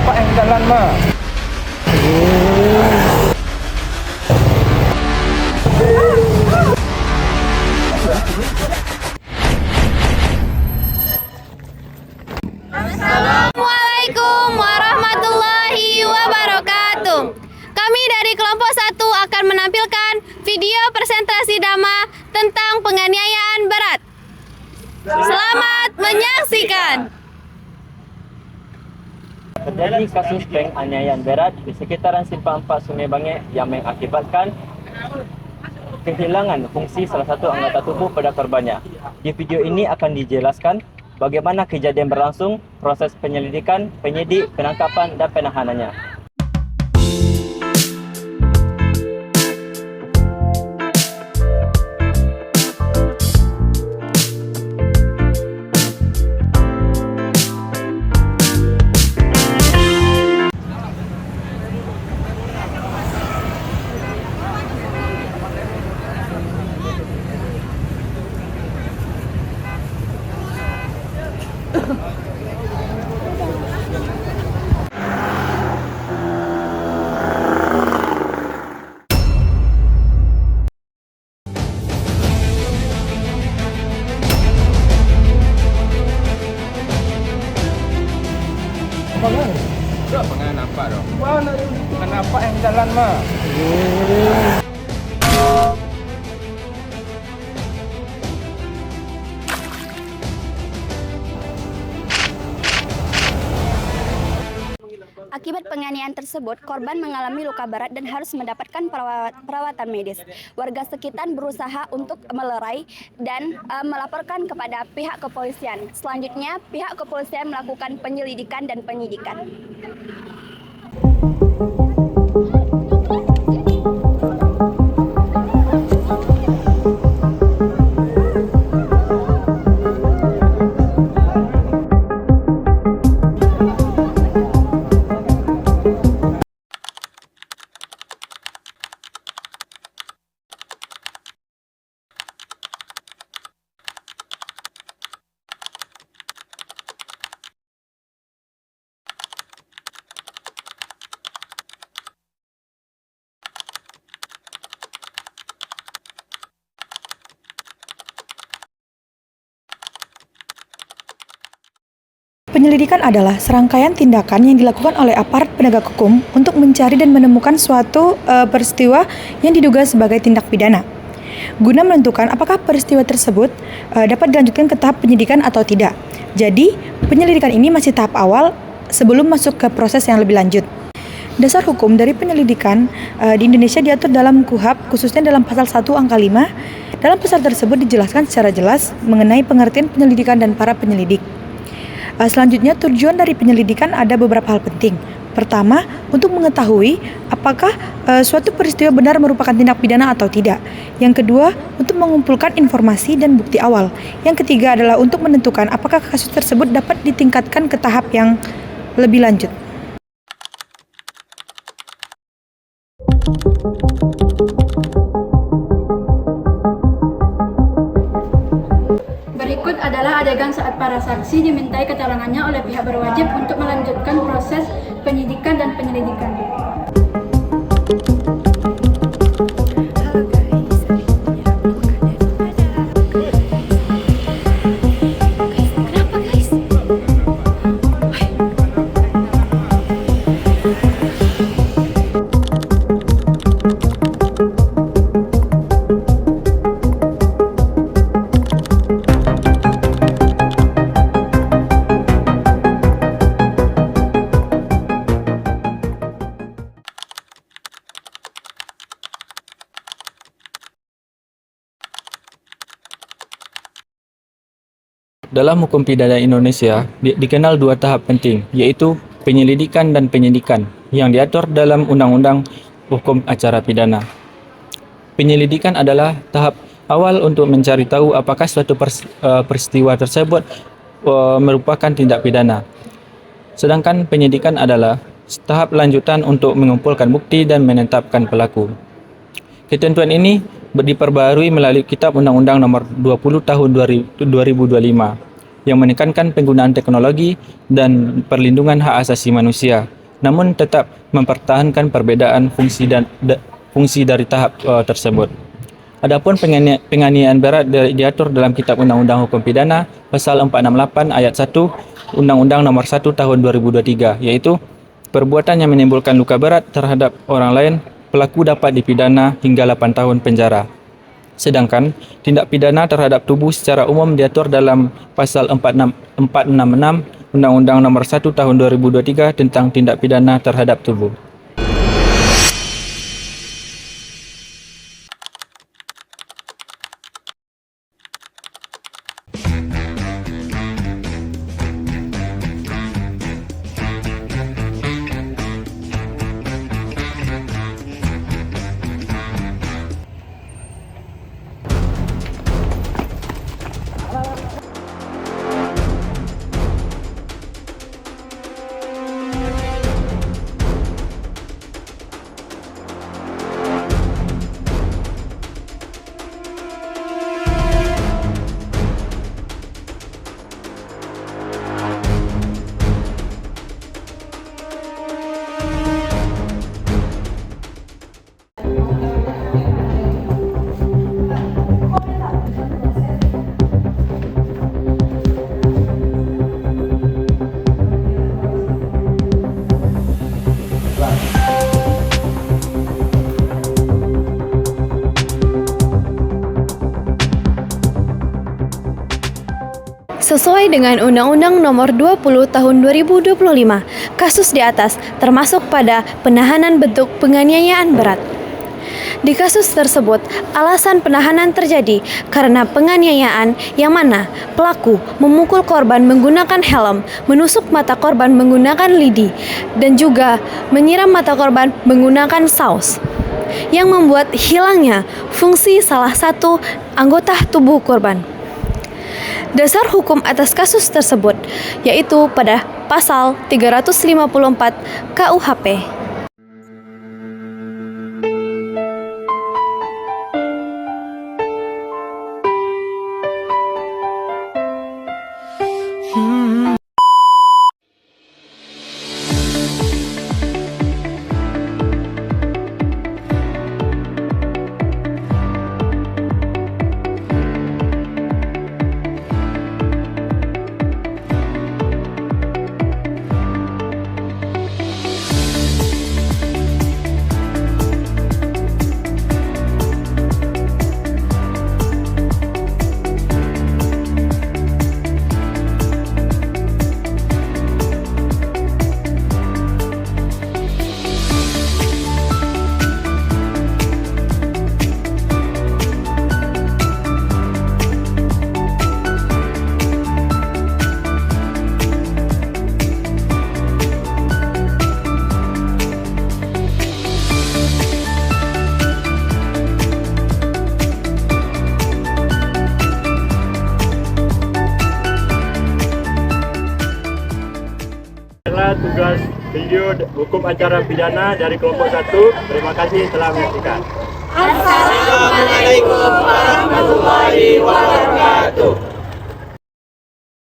Kenapa yang jalan mah? Assalamualaikum warahmatullahi wabarakatuh. Kami dari kelompok 1 akan menampilkan video presentasi drama tentang penganiayaan berat. Selamat menyaksikan. Terjadi kasus penganiayaan berat di sekitaran Simpang 4 Sungai Bangil yang mengakibatkan kehilangan fungsi salah satu anggota tubuh pada korbannya. Di video ini akan dijelaskan bagaimana kejadian berlangsung, proses penyelidikan, penyidik, penangkapan, dan penahanannya. Pengen apa dong? Kenapa yang jalan mah? Akibat penganiayaan tersebut, korban mengalami luka berat dan harus mendapatkan perawatan medis. Warga sekitar berusaha untuk melerai dan melaporkan kepada pihak kepolisian. Selanjutnya, pihak kepolisian melakukan penyelidikan dan penyidikan. Penyelidikan adalah serangkaian tindakan yang dilakukan oleh aparat penegak hukum untuk mencari dan menemukan suatu peristiwa yang diduga sebagai tindak pidana, guna menentukan apakah peristiwa tersebut dapat dilanjutkan ke tahap penyidikan atau tidak. Jadi, penyelidikan ini masih tahap awal sebelum masuk ke proses yang lebih lanjut. Dasar hukum dari penyelidikan di Indonesia diatur dalam KUHP, khususnya dalam pasal 1 angka 5. Dalam pasal tersebut dijelaskan secara jelas mengenai pengertian penyelidikan dan para penyelidik. Selanjutnya, tujuan dari penyelidikan ada beberapa hal penting. Pertama, untuk mengetahui apakah suatu peristiwa benar merupakan tindak pidana atau tidak. Yang kedua, untuk mengumpulkan informasi dan bukti awal. Yang ketiga adalah untuk menentukan apakah kasus tersebut dapat ditingkatkan ke tahap yang lebih lanjut. Berikut adalah adegan saat para saksi dimintai keterangannya oleh pihak berwajib untuk melanjutkan proses penyidikan dan penyelidikan. Dalam hukum pidana Indonesia, dikenal dua tahap penting, yaitu penyelidikan dan penyidikan, yang diatur dalam Undang-Undang Hukum Acara Pidana. Penyelidikan adalah tahap awal untuk mencari tahu apakah suatu peristiwa tersebut merupakan tindak pidana. Sedangkan penyidikan adalah tahap lanjutan untuk mengumpulkan bukti dan menetapkan pelaku. Ketentuan ini diperbaharui melalui Kitab Undang-Undang Nomor 20 Tahun 2025. yang menekankan penggunaan teknologi dan perlindungan hak asasi manusia, namun tetap mempertahankan perbedaan fungsi dari tahap tersebut. Adapun penganiayaan berat diatur dalam Kitab Undang-Undang Hukum Pidana Pasal 468 Ayat 1 Undang-Undang Nomor 1 Tahun 2023, yaitu perbuatan yang menimbulkan luka berat terhadap orang lain, pelaku dapat dipidana hingga 8 tahun penjara. Sedangkan tindak pidana terhadap tubuh secara umum diatur dalam Pasal 466 Undang-Undang Nomor 1 Tahun 2023 tentang tindak pidana terhadap tubuh. Sesuai dengan Undang-Undang Nomor 20 Tahun 2025, kasus di atas termasuk pada penahanan bentuk penganiayaan berat. Di kasus tersebut, alasan penahanan terjadi karena penganiayaan yang mana pelaku memukul korban menggunakan helm, menusuk mata korban menggunakan lidi, dan juga menyiram mata korban menggunakan saus, yang membuat hilangnya fungsi salah satu anggota tubuh korban. Dasar hukum atas kasus tersebut yaitu pada Pasal 354 KUHP. Tugas video hukum acara pidana dari kelompok 1. Terima kasih telah menyaksikan. Assalamualaikum warahmatullahi wabarakatuh.